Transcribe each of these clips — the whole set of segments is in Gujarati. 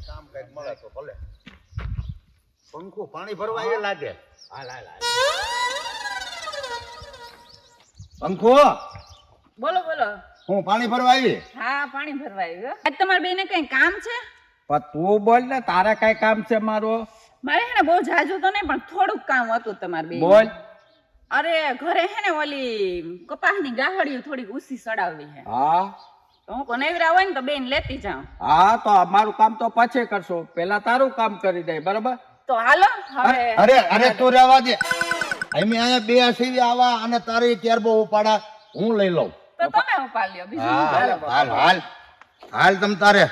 કામ કઈક મળે તો ભલે. પંખો પાણી ભરવા એ લાગે. હાલ હાલ હાલ. પંખો બોલો બોલો. હું પાણી ભરવા આવી. હા પાણી ભરવા આવ્યો. આજ તમારા બેને કઈ કામ છે? પણ તું બોલ ને, તારે કઈ કામ છે મારો? મારે હે ને બહુ જાજુ તો નહીં પણ થોડુંક કામ હતું તમારા બેન. બોલ. અરે ઘરે હે ને ઓલી કપાસની ગાહડીઓ થોડીક ઊંચી સડાવવી છે. હા તો હું કોનેવરા હોય ને તો બેન લેતી જાઉં. હા તો અમારું કામ તો પછી કરશું, પેલા તારું કામ કરી દે, બરાબર? તો હાલો હવે. અરે અરે તું રહેવા દે. અમે અહીંયા બે સીવી આવા અને તારી કેર બહુ ઉપાડા હું લઈ લઉં. તો તમે ઉપાડ લ્યો બીજું હું હાલ કરું? હાલ હાલ હાલ તમ તારે.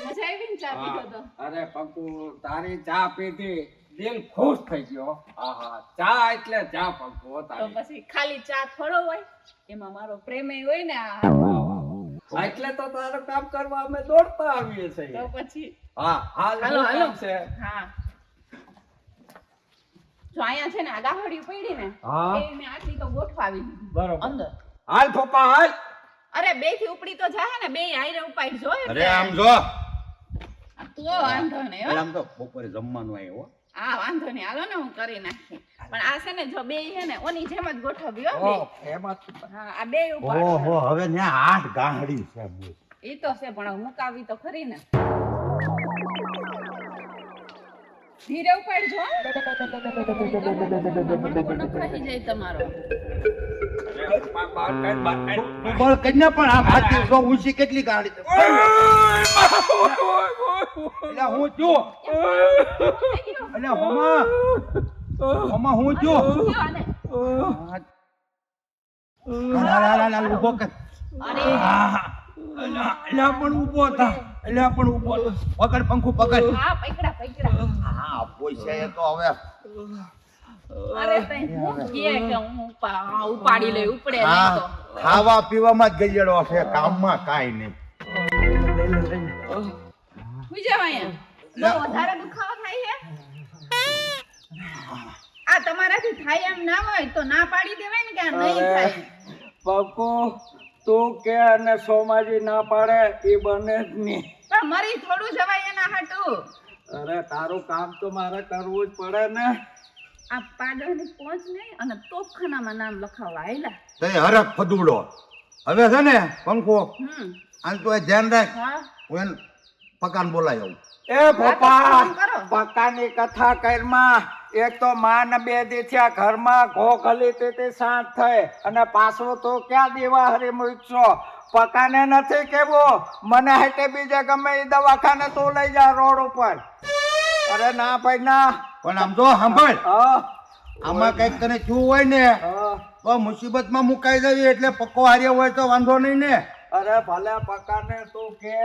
મજા આવી ને ચા પીધો તો? અરે પંકુ, તારી ચા પીધી દિલ ખુશ થઈ ગયો. આહા, ચા એટલે ચા પંકુ તો તારી. પછી ખાલી ચા થોડો હોય, એમાં મારો પ્રેમ હોય ને. આ એટલે તો તારું કામ કરવા અમે દોડતા આવીએ છીએ. તો પછી હા હાલ હાલો શું હાલો. કામ છે? હા જો અહીંયા છે ને આ ગાહડી પડી ને હા. એ મેં આટલી તો ગોઠવાવી દીધી બરોબર. અંદર. હાલ પપ્પા હાલ. અરે બે થી ઉપડી તો જાય ને, બે આયરે ઉપાડી જો. અરે આમ જો. તો વાંધો નહીં હો. આમ તો બપોરે જમવાનું આવ્યું હો. હા વાંધો નહીં, હાલો ને હું કરી નાખી. પણ આ છે ને જો બે છે ને ઓની જેમ જ ગોઠવ્યો હો ઓહ, બે. એમાં હા આ બે ઉપાડો. ઓહો હવે ત્યાં 8 ગાંહડી છે. ઈ તો છે પણ મુકાવી તો ખરી ને. ધીરે ઉપાડજો. નખાઈ જાય તમારો. બળ કન્યા પણ આ હાથી જો ઊંચી કેટલી ગાંહડી છે. એટલે હું જો. એટલે હોમાં હું જો. હાલ હાલ હાલ ઊભો કર. એટલે પણ ઊભો થા. એટલે પણ ઊભો થા. પકડ પંખુ પકડ. હા પકડા પકડા. હા પૈસા એ તો હવે અરે તઈ હું કે હું ઉપાડી લઈ ઉપડે નહીં હા તો. ખાવા પીવામાં જ ગયેલો છે, કામમાં કાઈ નહીં. સુઈ જાવ અહીંયા. બહુ વધારે દુખાવો થાય છે? આ તમારાથી થાય એમ ના હોય તો ના પાડી દેવાય ને કે આ નહીં થાય. પપ્પુ, તું કે અને સોમાજી ના પાડે એ બને જ નહીં. પણ મરી થોડું જવાય એના હાટું. અરે તારું કામ તો મારે કરવું જ પડે ને. આ પાડળની પહોંચ નહીં અને તોપખાનામાં નામ લખાવવા આયલા. તે હરખ ફદુડો. હવે છે ને પંખો આન તો ધ્યાન રાખ. હા હું એને પકાન બોલાય આવું. એ પપ્પા, કામ કરો. પક્કાની કથા કરમાં એક તો માં ને 2 દી થયા ઘરમાં ઘો ખલી તે સાંજ થઈ અને પાછો તો ક્યાં દેવા હરી મૂકશો. પક્કાને નથી કેવું મને હાટે બીજે ગમે એ દવાખાને તું લઈ જા રોડ ઉપર. અરે ના ભાઈ ના. પણ આમ તો સાંભળ, હા આમાં કઈક તને થયું હોય ને હા. તો મુસીબતમાં મુકાઈ જવી એટલે પક્કો હાર્યો હોય તો વાંધો નહીં ને. અરે ભલે પક્કાને તું કે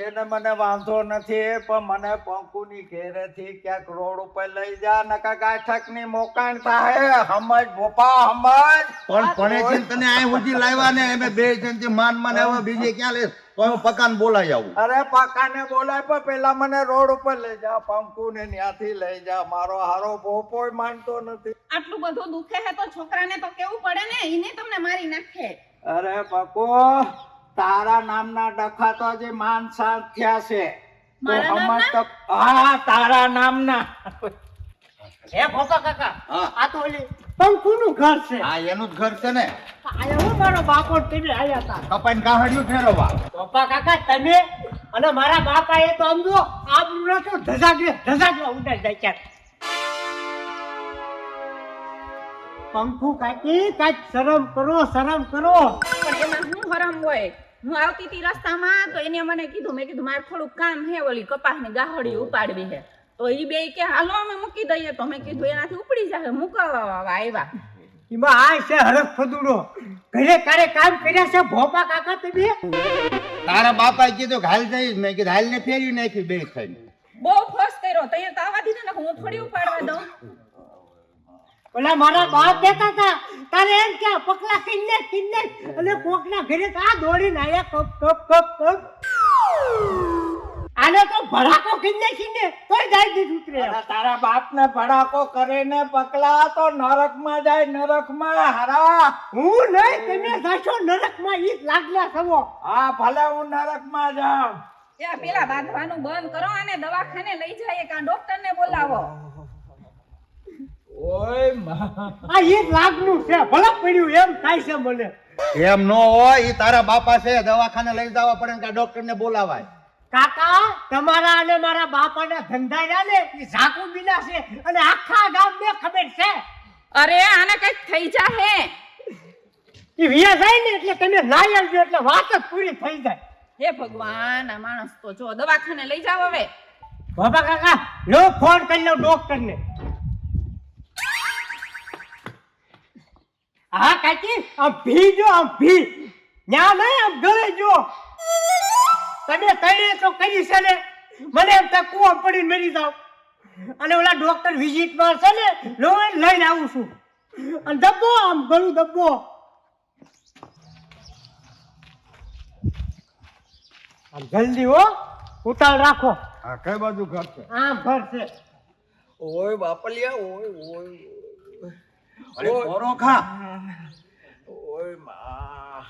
એને મને વાંધો નથી, પણ મને પંકુની ઘેરેથી ક્યાંક રોડ ઉપર લઈ જા નકા ગાંઠકની મોકાણ થાય. સમજ ભોપા સમજ. પણ પણેથી તને આ સુધી લાવ્યા ને અમે બે જણથી માન માન આવ્યા, બીજે ક્યાં લે તો હું પકાન બોલાઈ આવું. અરે પક્કાને બોલાય પણ પેલા મને રોડ ઉપર લઈ જા, પંકુને ત્યાંથી લઈ જા. મારો હારો ભોપોય માનતો નથી. આટલું બધું દુખે છે તો છોકરાને તો કેવું પડે ને, ઈને તમને મારી નાખે. અરે પક્કો, તારા નામના ડખા તો જે માન શાંત થયા છે. તો મારા સમજ તો. હા તારા નામના. હે ભોપા કાકા, હા. આ તો ઓલી પંખુનું ઘર છે. હા એનું જ ઘર છે ને. આયા હું મારો બાપો તમે આયા હતા. કપાઈને ગાહડિયું ફેરવવા. ભોપા કાકા તમે અને મારા બાપા એ તો સમજો આબરૂ તો ધજા ઉડાઈ જાય ક્યાંક. પંખુ કાકી કાંઈક શરમ કરો શરમ કરો. પણ એમાં શું હરામ હોય? હું આવતી હતી રસ્તામાં તો એને મને કીધું, મેં કીધું મારે થોડુંક કામ હે ઓલી કપાસની ગાહડી ઉપાડવી છે. તો ઈ બે કે હાલો અમે મૂકી દઈએ. તો મેં કીધું એનાથી ઉપડી જાય મૂકવા આવ્યા. એમાં આ છે હરખ ફદુડો. ઘરે કારે કામ કર્યા છે ભોપા કાકા તમે. તારા બાપાએ કીધું કે હાલ જઈશ. મેં કીધું હાલ ને ફેરવી નાખી બે થઈને. બહુ ફોર્સ કર્યો તો અહીંયા તો આવવા દીધા ને હું થોડી ઉપાડવા દઉં. ઓલા મારા બાપ કહેતા હતા તારે એમ કે પકલા કિન્ને અને કોકના ઘરે તો આ દોડીને આયા કપ. આને તો ભડાકો કિન્ને તોય જાય દીધું ઉતરે. અરે તારા બાપને ભડાકો કરે ને પકલા તો નરકમાં જાય, નરકમાં. હરા હું નહીં તમે જાશો નરકમાં ઈ લાગલા થવો. હા ભલે હું નરકમાં જાઉં ત્યાં પેલા બાંધવાનું બંધ કરો અને દવાખાને લઈ જાય કે ડોક્ટરને બોલાવો. ઓય માં આ એક લાખનું છે ભલે પડ્યું એમ થાય છે મને. એમ નો હોય, ઈ તારા બાપા છે, દવાખાને લઈ જવા પડે કે ડોક્ટરને બોલાવાય. કાકા તમારા અને મારા બાપાના ધંધા રહ્યા ને એ ઝાકુ બીના છે અને આખા ગામને ખબર છે. અરે આને કઈક થઈ જાહે. એ વિયા જાય ને એટલે તમે નાઈ આવજો એટલે વાત જ પૂરી થઈ જાય. હે ભગવાન, આ માણસ તો જો દવાખાને લઈ જાવ હવે. બાબા કાકા લો ફોન કરી લો ડોક્ટરને. હા કાકી આમ ભી જો આમ ભી ન્યા નહીં આમ ગળે જો. તમે તણે તો કરી છે ને મને એમ કે કુવા પડીને મરી જાવ. અને ઓલા ડોક્ટર વિઝિટમાં છે ને લોહી લઈને આવું છું અને દબ્બો આમ ગળું દબ્બો. આમ જલ્દી હો ઉતાળ રાખો. હા, કઈ બાજુ ઘર છે? આમ ઘર છે. ઓય બાપલિયા ઓય ઓય અરે પોરો ખા. ઓય માં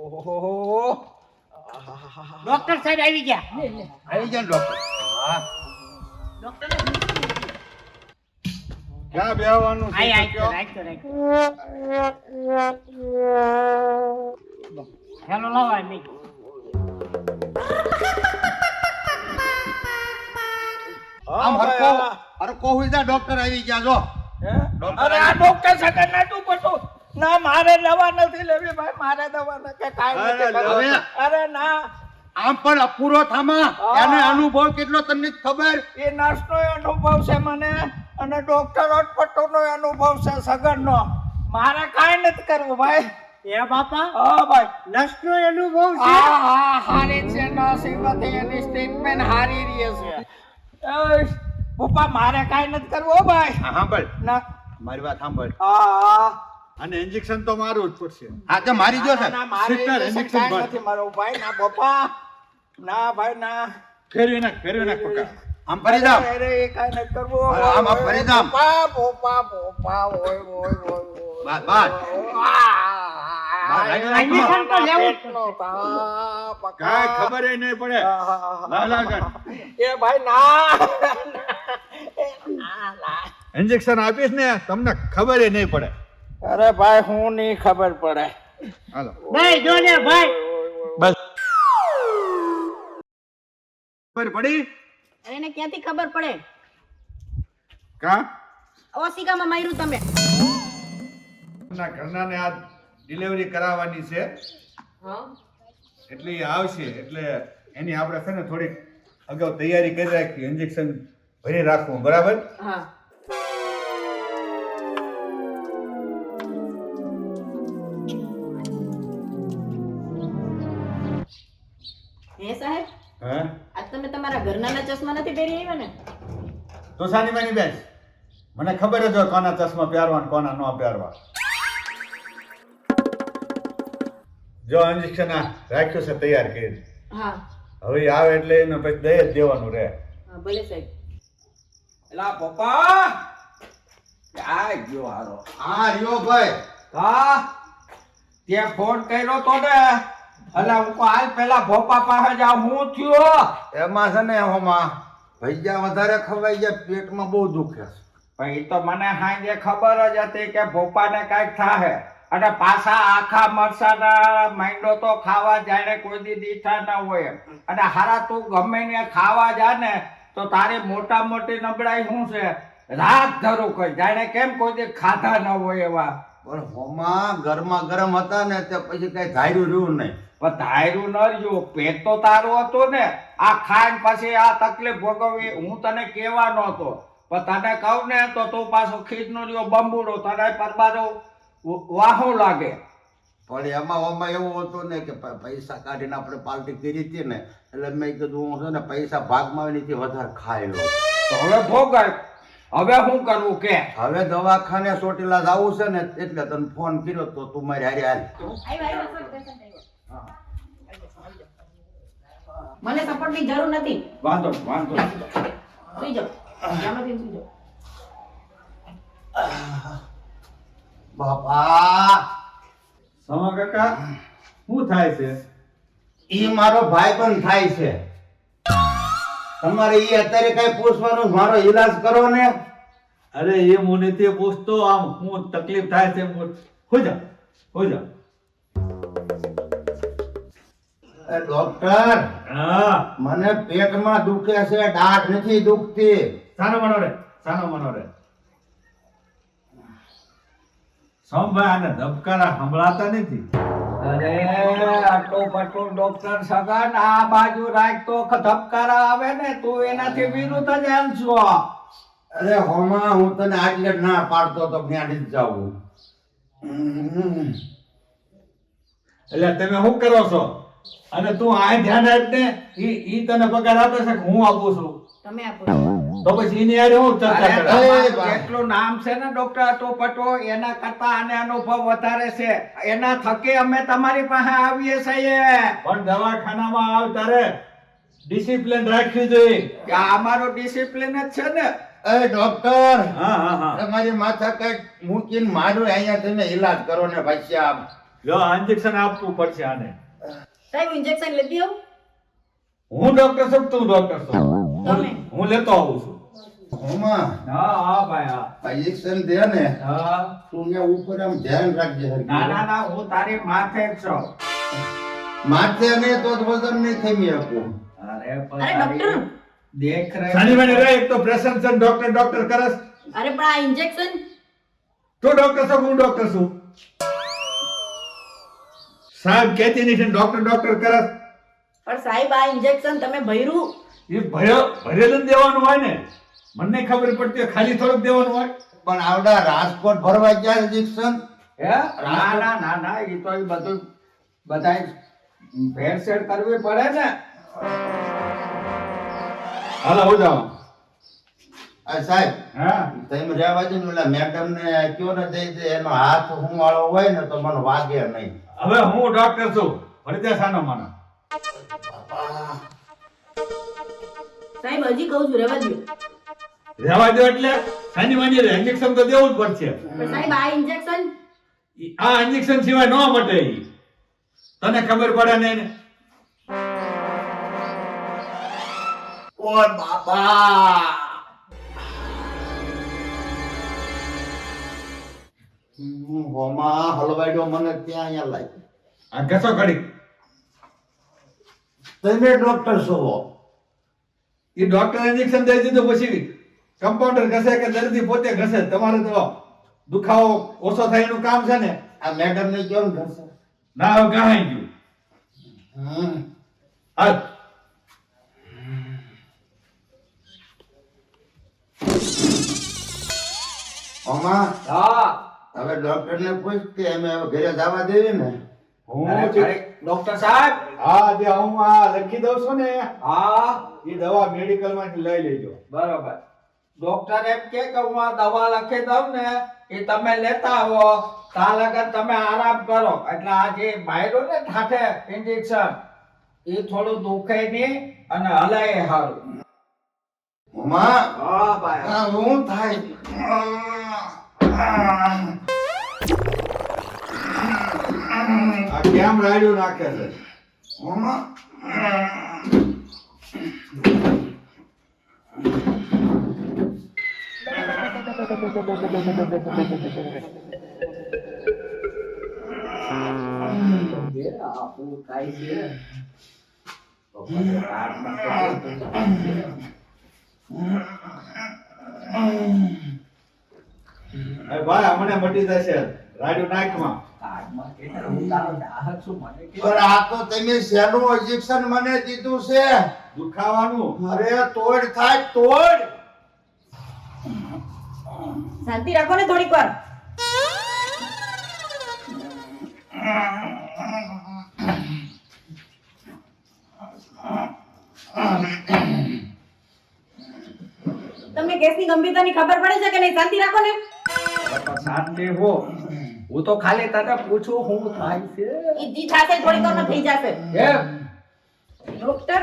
ઓહો ડોક્ટર સાહેબ આવી ગયા. આવી જાય ડોક્ટર. હા, ક્યાં બેહવાનું છે? આય તો આય કયો. રાખ. હેલો લાવો આ નહીં. આમ હરકો હુઈ જા, ડોક્ટર આવી ગયા જો. અરે આ ડોક્ટર સાથે નાટું પડતું ના, મારે દવા નથી લેવી ભાઈ, મારે દવા નથી કાંઈ નથી અરે કરવું. હવે. અરે ના, આમ પણ અપૂરો થામા. હા. એને અનુભવ કેટલો તને જ ખબર. એ નર્સનો અનુભવ છે મને અને ડોક્ટર અટપટોનો અનુભવ છે સગનનો. મારે કાંઈ નથી કરવું ભાઈ. એ બાપા હા ભાઈ, નસનો અનુભવ છે. હા હા હારી છે નર્સ, એમાંથી એની ટ્રીટમેન્ટ હારી રહી છે. એ પપ્પા મારે કાંઈ નથી કરવું હો ભાઈ. હા, સાંભળ, ના મારી વાત સાંભળ. હા અને ઇન્જેક્શન તો મારવું જ પડશે. હા, તો મારી જો ના, ના, મારે સિસ્ટર, injection injection કાંઈ ભર. નથી મારવું ભાઈ. ના પપ્પા, ના ભાઈ ના. ફેરવી નાખ પકા. આમ ફરી જાવ. અરે એ કાંઈ નથી કરવું. આમ ફરી જાવ. પપ્પા, પપ્પા, ઓય, ઓય, ઓય, ઓય. બાદ. Injection તો લેવું જ પેટનો તાપ, કાંઈ ખબર ય નહીં પડે. લાલા કર. એ ભાઈ ના. ના. ઇન્જેક્શન આપીશ ને તમને ખબર ય નહીં પડે. અરે ભાઈ હું નહીં ખબર પડે. હાલો નહીં જો ને ભાઈ. બસ ખબર પડી એને ક્યાંથી ખબર પડે? કા ઓશિકામાં માર્યું તમે. ના ઘરનાને આ ડિલિવરી કરાવવાની છે એટલે એ આવશે એટલે એની આપણે છે ને થોડીક અગાઉ તૈયારી કરી રાખી, ઇન્જેક્શન ભરી રાખવું, બરાબર? હા. હે સાહેબ, હા આજ તમે તમારા ઘરનાના ચશ્મા નથી પહેરી આવ્યા ને? તો સાની માની બેસ, મને ખબર જ હોય કોના ચશ્મા પહેરવા ને કોના ન પહેરવા. જો ઇન્જેક્શન આ રાખ્યું છે તૈયાર કરી, હા હવે ઈ આવે એટલે એને પછી દઈ જ દેવાનું રહે. હા ભલે સાહેબ. એલા પપ્પા આ ગયો હારો. હા, રહ્યો ભાઈ. હા તે ફોન કર્યો તો ને, અલા હું કહું હાલ પેલા ભોપા પાસે જાવ. હું થયો એમાં છે ને એમાં ભૈયા વધારે ખવાઈ ગયા, પેટમાં બહુ દુખે છે. ભાઈ તો મને હાંજે ખબર જ હતી કે ભોપાને કાંઈક થાહે અને પાછા આખા મરસાના માંડો તો ખાવા જાણે કોઈ દી દીઠા ના હોય. અને હારા તું ગમે ને ખાવા જા ને તો તારી મોટા મોટી નબળાઈ શું છે, રાત ધરું કઈ જાણે કેમ કોઈ દી ખાધા ન હોય એવા. પણ હોમાં ગરમા ગરમ હતા ને તે પછી કઈ ધાર્યું રહ્યું નહીં. પણ ધાર્યું ન રહ્યું, પેટ તો તારું હતું ને. આ ખાઈને પછી આ તકલીફ ભોગવવી હું તને કહેવાનો હતો, પણ તને કહું ને તો તું પાછો ખીજનો રહ્યો બંબુડો, તને પરબારો વાહું લાગે. પણ એમાં એવું હતું ને કે પૈસા કાઢીને આપણે પાર્ટી કરી હતી ને, એટલે મેં કીધું હું છે ને પૈસા ભાગમાં એનીથી વધારે ખાઈ લઉં. તો હવે ભોગાય, હવે શું કરવું કે? હવે દવાખાને ચોટીલા જવું છે ને એટલે તને ફોન કર્યો તો તું મારી હારે હાલ. આવ્યા સર, પેશન્ટ આવ્યો. મને સપોર્ટની જરૂર નથી. વાંધો નહીં, વાંધો નહીં. સુઈ જાઓ. જામાંથી સુઈ જાઓ. બાપા, સમા કાકા શું થાય છે? ઈ મારો ભાઈ પણ થાય છે. તમારે ઈ અત્યારે કઈ પૂછવાનું મારો ઈલાજ કરો ને. અરે એ મને તે પૂછતો આમ હું તકલીફ થાય છે હો જા. ડોક્ટર, હા મને પેટમાં દુખે છે, દાઢ નથી દુખતી. સાનો મનો રે સોમભાઈ આને ધબકારા સંભળાતા નથી. અરે આટલો પટલો ડોક્ટર સગન આ બાજુ રાખ તો ધબકારા આવે ને તું એનાથી વિરુદ્ધ જ હાલશો. અરે હોમા, હું તને આટલે જ ના પાડતો તો જ્ઞાન જ જાવું. એટલે તમે શું કરો છો? અને તું આ ધ્યાન રાખ ને, ઈ તને પગાર આપે છે કે હું આપું છું? તમે આપો તો પછી એની હારે હું ચર્ચા અરે કરું? તમારું જેટલું નામ છે ને ડોક્ટર ટોપટો એના કરતા આને અનુભવ વધારે છે. એના થકી અમે તમારી પાસે આવીએ છીએ. પણ દવાખાનામાં આવ તારે ડિસિપ્લિન રાખવી જોઈએ. કે આ અમારો ડિસિપ્લિન જ છે ને. એ ડોક્ટર, હા તમારી માથા કઈક મૂકીને મારું અહીંયા તમે ઈલાજ કરો ને ભાઈ આપ. જો ઇન્જેક્શન આપવું પડશે આને. સાહેબ ઇન્જેક્શન લેતી આવું હું ડોક્ટર છું, તું ડોક્ટર છો. તમે હું લેતો આવું છું. હોમા, હા ભાઈ હા. ઇન્જેક્શન દે ને, હા. તું ને ઉપર આમ ધ્યાન રાખજે. ના હું તારી માથે જ છું. માથે નહીં તો વજન નહીં થઈ શકું. અરે ડોક્ટર દેખ રહે સાની વાણી રે, એક તો પ્રેસક્રિપ્શન ડોક્ટર કરસ. અરે પણ આ ઇન્જેક્શન તું ડોક્ટર છો, હું ડોક્ટર છું. સાહેબ કહેતી નથી ડોક્ટર કરસ. પણ સાહેબ આ ઇન્જેક્શન તમે ભર્યું એ ભરેલું જ દેવાનું હોય ને. મને ખબર પડતી હોય, ખાલી થોડુંક દેવાનું હોય. પણ આવડા રાજકોટ ભરવા ગયા ઇન્જેક્શન. હે? ના એ તો ઈ બધું બધાય ભેળસેળ કરવી પડે ને. હાલો હો જાઓ. સાહેબ, હા તમે રહેવા દો ને, ઓલા મેડમ ને કયો ને દઈ દે, એનો હાથ હું વાળો હોય ને તો મને વાગે નહીં. હવે હું ડોક્ટર છું, ભરી દે સાનો માનો. સાહેબ હજી કહું છું રહેવા દો રહેવા દો એટલે સાની વાણી રે, ઇન્જેક્શન તો દેવું જ પડશે. પણ સાહેબ આ ઇન્જેક્શન આ ઇન્જેક્શન સિવાય ન મટે ઈ. તને ખબર પડે ને એને. ઓય બાબા, હોમા હલવાડ્યો મને ત્યાં અહીંયા લાગ્યો. આ ઘસો ઘડી. તમે ડોક્ટર છો? એ ડોક્ટર ઇન્જેક્શન દઈ દીધું પછી કમ્પાઉન્ડર ઘસે કે દર્દી પોતે ઘસે. તમારે તો દુખાવો ઓછો થાય એનું કામ છે ને. આ મેડમ ને કેમ કરશે? ના હવે ગહાઈ ગયું. હાલ. હોમા, હા. હવે ડોક્ટર ને પૂછ કે અમે હવે ઘરે જવા દેવી ને. અરે ડોક્ટર સાહેબ. હા જે હું આ લખી દઉં છું ને, હા એ દવા મેડિકલ માંથી લઈ લેજો. બરોબર. ડોક્ટર એમ કે હું આ દવા લખી દઉં ને એ તમે લેતા આવો. ત્યાં લગન તમે આરામ કરો. એટલે આ જે માર્યું ને ઠાઠે ઇન્જેક્શન એ થોડું દુખે નહીં અને હલાય હારું. હોમા, હા ભાઈ. આ હું થાય. આ કેમ રાડ્યું નાખે છે? હોમા, આપું થાય છે. તો પછી કાર્ડમાં તો અરે ભાઈ હમણાં મટી જશે. રાડ્યું નાખમાં. કાર્ડમાં કેટલા હું તારો ચાહક છું મને કે પણ આ તો તમે શેનું ઇન્જેક્શન મને દીધું છે? દુખાવાનું. અરે તોડ થાય તોડ. શાંતિ રાખો ને થોડીક વાર તમને કેસની ગંભીરતાની ખબર પડે છે કે નહીં? શાંતિ રાખો ને. શાંતિ હો. હું તો ખાલી તને પૂછું શું થાય છે. ઈ જી થાશે થોડીક વારમાં થઈ જશે. એમ ડોક્ટર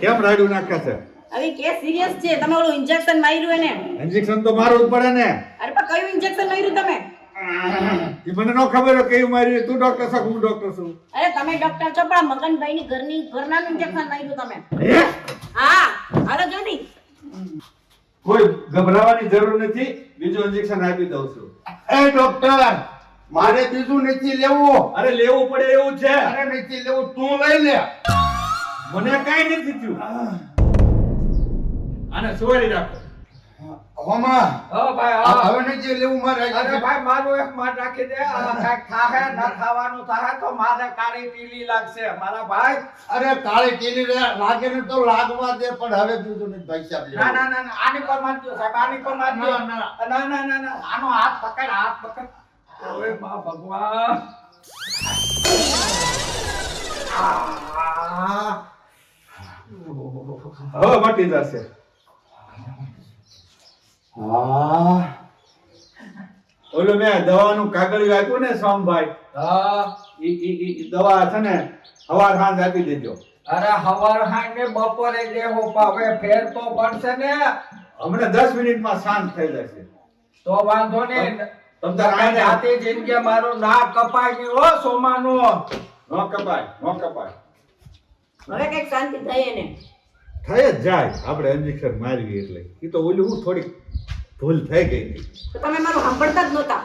કેમ રાડ્યું નાખે છે? આવી કેસ સિરિયસ છે. તમે ઓલું ઇન્જેક્શન માર્યું એને. ઇન્જેક્શન તો મારવું જ પડે ને. અરે પણ કયું ઇન્જેક્શન માર્યું તમે? એ મને ન ખબર હોય કેવી મારી. તું ડોક્ટર છો, હું ડોક્ટર છું. અરે તમે ડોક્ટર છો પણ મગનભાઈ ની ઘરનાનું ઇન્જેક્શન માર્યું તમે. હે? હા હાલો જલ્દી. કોઈ ગભરાવાની જરૂર નથી. બીજું ઇન્જેક્શન આપી દઉં છું. એ ડોક્ટર, મારે બીજું નથી લેવું. અરે લેવું પડે એવું છે. અરે નથી લેવું, તું લઈ લે. મને કાંઈ નથી થયું. આને સુવાડી રાખો. હોમા, હો ભાઈ હા. હવે નથી લેવું મારે. અરે ભાઈ મારું એક માર રાખી દે. આ કાંઈક થાહે ન ખાવાનું થાહે તો મારે કાળી પીલી લાગશે મારા ભાઈ. અરે કાળી ટીલી લાગે ને તો લાગવા દે, પણ હવે બીજું નથી ભાઈ સાહેબ લેવું. ના ના ના ના, આની પર મારજો સાહેબ, આની પર મારજો. ના, ના. ના ના ના ના, આનો હાથ પકડ, હાથ પકડ. ઓય મા ભગવાન. આ. હવે મટી જશે. હા, ઓલું મેં દવાનું કાગળિયું આપ્યું ને સોમભાઈ, હા. ઈ દવા છે ને સવાર સાંજ આપી દેજો. અરે હવાર હાંજે બપોરે દેવો પાવે, ફેર તો પડશે ને. હમણાં 10 મિનિટમાં શાંત થઈ જશે. તો વાંધો નહીં. તમ તાર આઈને જાતે જિંદગી મારું નાક કપાઈ ગયું હો સોમાનું. ન કપાય, ન કપાય. હવે કઈક શાંતિ થઈ એને. થઈ જ જાય. આપણે ઇન્જેક્શન મારવી એટલે. ઈ તો ઓલું હું થોડીક ભૂલ થઈ ગઈ હતી. તો તમે મારું સાંભળતા જ નહોતા.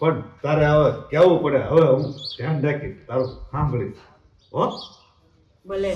પણ તારે હવે કેવું પડે. હવે હું ધ્યાન રાખીશ, તારું સાંભળીશ. હો ભલે.